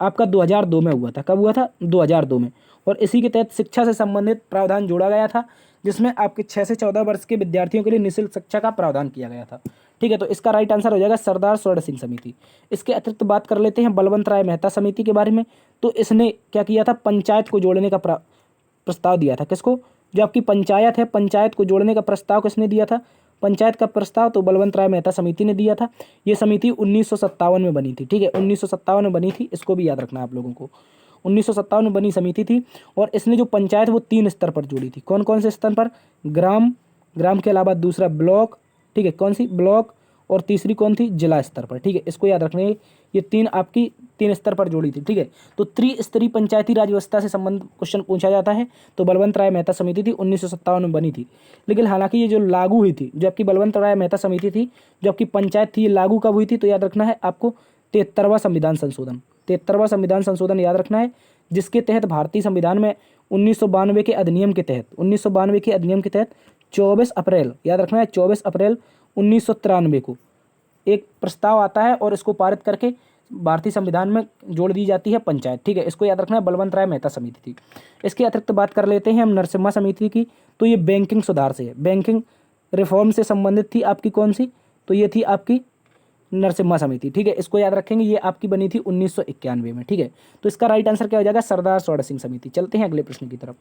आपका 2002 में हुआ था। कब हुआ था, 2002 में। और इसी के तहत शिक्षा से संबंधित प्रावधान जोड़ा गया था, जिसमें आपके 6 से 14 वर्ष के विद्यार्थियों के लिए निःशुल्क शिक्षा का प्रावधान किया गया था। ठीक है, तो इसका राइट आंसर हो जाएगा सरदार स्वर्ण सिंह समिति। इसके अतिरिक्त बात कर लेते हैं बलवंत राय मेहता समिति के बारे में। तो इसने क्या किया था, पंचायत को जोड़ने का प्रस्ताव दिया था। किसको, जो आपकी पंचायत है, पंचायत को जोड़ने का प्रस्ताव किसने दिया था, पंचायत का प्रस्ताव तो बलवंत राय मेहता समिति ने दिया था। ये समिति 1957 में बनी थी। ठीक है, 1957 में बनी थी, इसको भी याद रखना है आप लोगों को। 1957 में बनी समिति थी, और इसने जो पंचायत वो 3 स्तर पर जोड़ी थी। कौन कौन से स्तर पर, ग्राम, ग्राम के अलावा दूसरा ब्लॉक, ठीक है, कौन सी, ब्लॉक, और तीसरी कौन थी, जिला स्तर पर। ठीक है, इसको याद रखना है, ये 3 आपकी 3 स्तर पर जोड़ी थी। ठीक है, तो त्रिस्तरीय पंचायती राज व्यवस्था से संबंधित क्वेश्चन पूछा जाता है, तो बलवंत राय मेहता समिति थी, 1957 में बनी थी। लेकिन हालांकि ये जो लागू हुई थी, जो आपकी बलवंत राय मेहता समिति थी, जो आपकी पंचायत थी, ये लागू कब हुई थी, तो याद रखना है आपको 73वां संविधान संशोधन, 73वां संविधान संशोधन याद रखना है, जिसके तहत भारतीय संविधान में 1992 के अधिनियम के तहत, 1992 के अधिनियम के तहत 24 अप्रैल, याद रखना है 24 अप्रैल 1993 को एक प्रस्ताव आता है, और इसको पारित करके भारतीय संविधान में जोड़ दी जाती है पंचायत। ठीक है, इसको याद रखना है, बलवंत राय मेहता समिति थी। इसके अतिरिक्त बात कर लेते हैं हम नरसिम्हा समिति की। तो ये बैंकिंग सुधार से है, बैंकिंग रिफॉर्म से संबंधित थी आपकी कौन सी, तो ये थी आपकी नरसिम्हा समिति। ठीक है, इसको याद रखेंगे, ये आपकी बनी थी 1991 में। ठीक है, तो इसका राइट आंसर क्या हो जाएगा, सरदार स्वर्ण सिंह समिति। चलते हैं अगले प्रश्न की तरफ।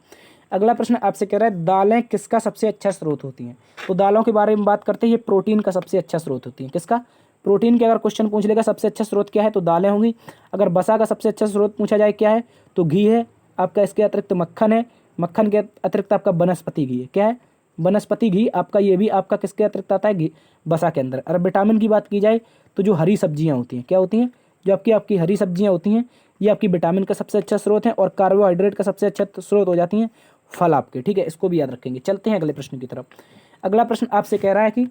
अगला प्रश्न आपसे कह रहा है दालें किसका सबसे अच्छा स्रोत होती हैं। तो दालों के बारे में बात करते हैं, ये प्रोटीन का सबसे अच्छा स्रोत होती हैं। किसका, प्रोटीन के अगर क्वेश्चन पूछ लेगा सबसे अच्छा स्रोत क्या है, तो दालें होंगी। अगर वसा का सबसे अच्छा स्रोत पूछा जाए क्या है, तो घी है आपका। इसके अतिरिक्त मक्खन है, मक्खन के अतिरिक्त आपका वनस्पति घी है। क्या है, वनस्पति घी आपका, ये भी आपका किसके अतिरिक्त आता है, घी, वसा के अंदर। अगर विटामिन की बात की जाए तो जो हरी सब्जियां होती हैं, क्या होती हैं, जो आपकी हरी सब्जियां होती हैं, ये आपकी विटामिन का सबसे अच्छा स्रोत है। और कार्बोहाइड्रेट का सबसे अच्छा स्रोत हो जाती हैं फल आपके। ठीक है, इसको भी याद रखेंगे। चलते हैं अगले प्रश्न की तरफ। अगला प्रश्न आपसे कह रहा है कि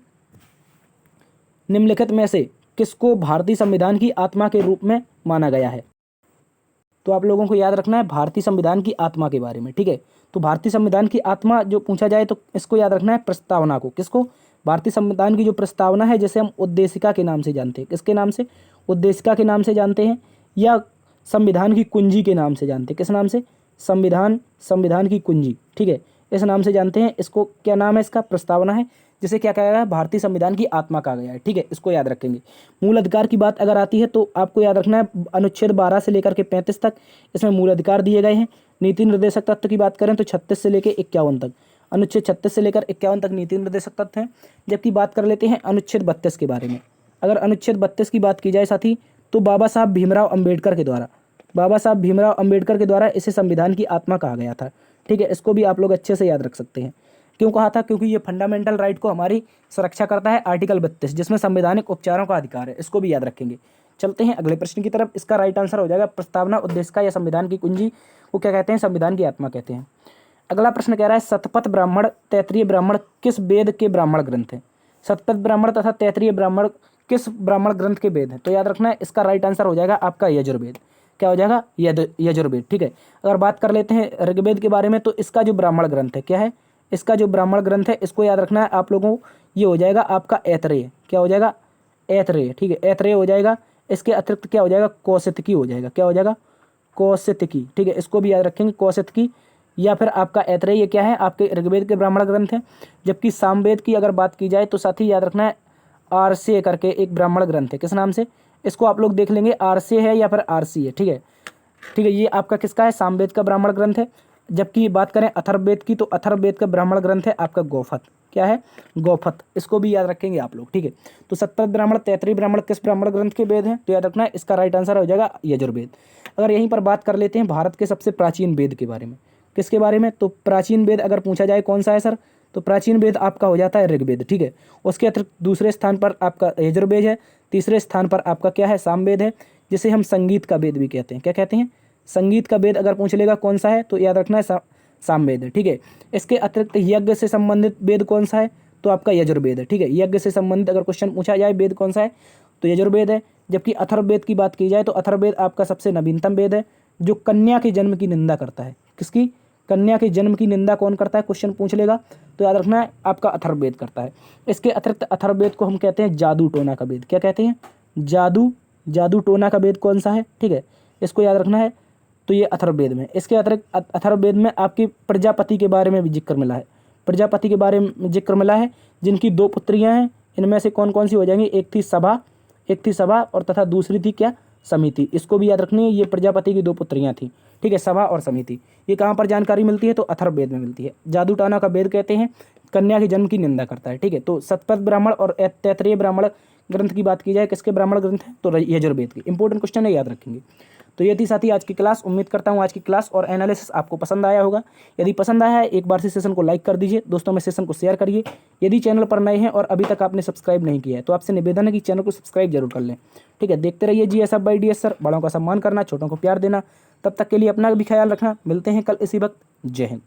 निम्नलिखित में से किसको भारतीय संविधान की आत्मा के रूप में माना गया है। तो आप लोगों को याद रखना है भारतीय संविधान की आत्मा के बारे में। ठीक है, तो भारतीय संविधान की आत्मा जो पूछा जाए तो इसको याद रखना है प्रस्तावना को। किसको, भारतीय संविधान की जो प्रस्तावना है, जैसे हम उद्देशिका के नाम से जानते हैं। किसके नाम से, उद्देशिका के नाम से जानते हैं, या संविधान की कुंजी के नाम से जानते हैं। किस नाम से, संविधान की कुंजी। ठीक है, इस नाम से जानते हैं। इसको क्या नाम है, इसका प्रस्तावना है, जिसे क्या कहा गया है, भारतीय संविधान की आत्मा कहा गया है। ठीक है, इसको याद रखेंगे। मूल अधिकार की बात अगर आती है तो आपको याद रखना है अनुच्छेद 12 से लेकर के 35 तक इसमें मूल अधिकार दिए गए हैं। नीति निर्देशक तत्व की बात करें तो 36 से लेकर 51 तक, अनुच्छेद 36 से लेकर 51 तक नीति निर्देशक तत्व हैं। जबकि बात कर लेते हैं अनुच्छेद 32 के बारे में। अगर अनुच्छेद 32 की बात की जाए साथी, तो बाबा साहब भीमराव अम्बेडकर के द्वारा इसे संविधान की आत्मा कहा गया था। ठीक है, इसको भी आप लोग अच्छे से याद रख सकते हैं। क्यों कहा था, क्योंकि ये फंडामेंटल राइट को हमारी सुरक्षा करता है, आर्टिकल 32, जिसमें संवैधानिक उपचारों का अधिकार है। इसको भी याद रखेंगे। चलते हैं अगले प्रश्न की तरफ। इसका राइट आंसर हो जाएगा प्रस्तावना, उद्देशिका या संविधान की कुंजी को क्या कहते हैं, संविधान की आत्मा कहते हैं। अगला प्रश्न कह रहा है शतपथ ब्राह्मण, तैत्तिरीय ब्राह्मण किस वेद के ब्राह्मण ग्रंथ है। शतपथ ब्राह्मण तथा तैत्तिरीय ब्राह्मण किस ब्राह्मण ग्रंथ के वेद है, तो याद रखना है इसका राइट आंसर हो जाएगा आपका यजुर्वेद। क्या हो जाएगा, यजुर्वेद। ठीक है, अगर बात कर लेते हैं ऋग्वेद के बारे में, तो इसका जो ब्राह्मण ग्रंथ है, क्या है, इसका जो ब्राह्मण ग्रंथ है, इसको याद रखना है आप लोगों को, ये हो जाएगा आपका ऐतरेय। क्या हो जाएगा, ऐतरेय। ठीक है, ऐतरेय हो जाएगा। इसके अतिरिक्त क्या हो जाएगा, कौशितकी हो जाएगा। क्या हो जाएगा, कौशितकी। ठीक है, इसको भी याद रखेंगे, कौशितकी। या फिर आपका ऐतरेय, ये क्या है, आपके ऋग्वेद के ब्राह्मण ग्रंथ है। जबकि सामवेद की अगर बात की जाए तो साथ ही याद रखना है, आरसे करके एक ब्राह्मण ग्रंथ है। किस नाम से, इसको आप लोग देख लेंगे, आरसे है या फिर आरसी है। ठीक है, ठीक है, ये आपका किसका है, सामवेद का ब्राह्मण ग्रंथ है। जबकि बात करें अथर्ववेद की, तो अथर्ववेद का ब्राह्मण ग्रंथ है आपका गौफत। क्या है, गौफत। इसको भी याद रखेंगे आप लोग। ठीक है, तो सतपथ ब्राह्मण, तैतरीय ब्राह्मण किस ब्राह्मण ग्रंथ के वेद हैं, तो याद रखना है इसका राइट आंसर हो जाएगा यजुर्वेद। अगर यहीं पर बात कर लेते हैं भारत के सबसे प्राचीन वेद के बारे में, किसके बारे में, तो प्राचीन वेद अगर पूछा जाए कौन सा है सर, तो प्राचीन वेद आपका हो जाता है ऋग्वेद। ठीक है, उसके अतिरिक्त दूसरे स्थान पर आपका यजुर्वेद है, तीसरे स्थान पर आपका क्या है, सामवेद है, जिसे हम संगीत का वेद भी कहते हैं। क्या कहते हैं, संगीत का वेद अगर पूछ लेगा कौन सा है, तो याद रखना है सामवेद है। ठीक है, इसके अतिरिक्त यज्ञ से संबंधित वेद कौन सा है, तो आपका यजुर्वेद है। ठीक है, यज्ञ से संबंधित अगर क्वेश्चन पूछा जाए वेद कौन सा है, तो यजुर्वेद है। जबकि अथर्ववेद की बात की जाए तो अथर्ववेद आपका सबसे नवीनतम वेद है, जो कन्या के जन्म की निंदा करता है। किसकी, कन्या के जन्म की निंदा कौन करता है, क्वेश्चन पूछ लेगा, तो याद रखना है आपका अथर्ववेद करता है। इसके अतिरिक्त अथर्ववेद को हम कहते हैं जादू टोना का वेद। क्या कहते हैं, जादू टोना का वेद कौन सा है। ठीक है, इसको याद रखना है, तो ये अथर्ववेद में। इसके अतिरिक्त अथर्ववेद में आपकी प्रजापति के बारे में भी जिक्र मिला है, प्रजापति के बारे में जिक्र मिला है, जिनकी 2 पुत्रियां हैं। इनमें से कौन कौन सी हो जाएंगी, एक थी सभा और तथा दूसरी थी क्या, समिति। इसको भी याद रखनी है, ये प्रजापति की 2 पुत्रियां थी। ठीक है, सभा और समिति। ये कहाँ पर जानकारी मिलती है, तो अथर्ववेद में मिलती है। जादू टोना का वेद कहते हैं, कन्या के जन्म की निंदा करता है। ठीक है, तो सतपथ ब्राह्मण और तैतरीय ब्राह्मण ग्रंथ की बात की जाए, किसके ब्राह्मण ग्रंथ है, तो यजुर्वेद की। इंपॉर्टेंट क्वेश्चन है, याद रखेंगे। तो ये थी साथी आज की क्लास। उम्मीद करता हूँ आज की क्लास और एनालिसिस आपको पसंद आया होगा। यदि पसंद आया है, एक बार से सेशन को लाइक कर दीजिए, दोस्तों में सेशन को शेयर करिए। यदि चैनल पर नए हैं और अभी तक आपने सब्सक्राइब नहीं किया है, तो आपसे निवेदन है कि चैनल को सब्सक्राइब जरूर कर लें। ठीक है, देखते रहिए GS बाई DS सर। बड़ों का सम्मान करना, छोटों को प्यार देना। तब तक के लिए अपना भी ख्याल रखना। मिलते हैं कल इसी वक्त। जय हिंद।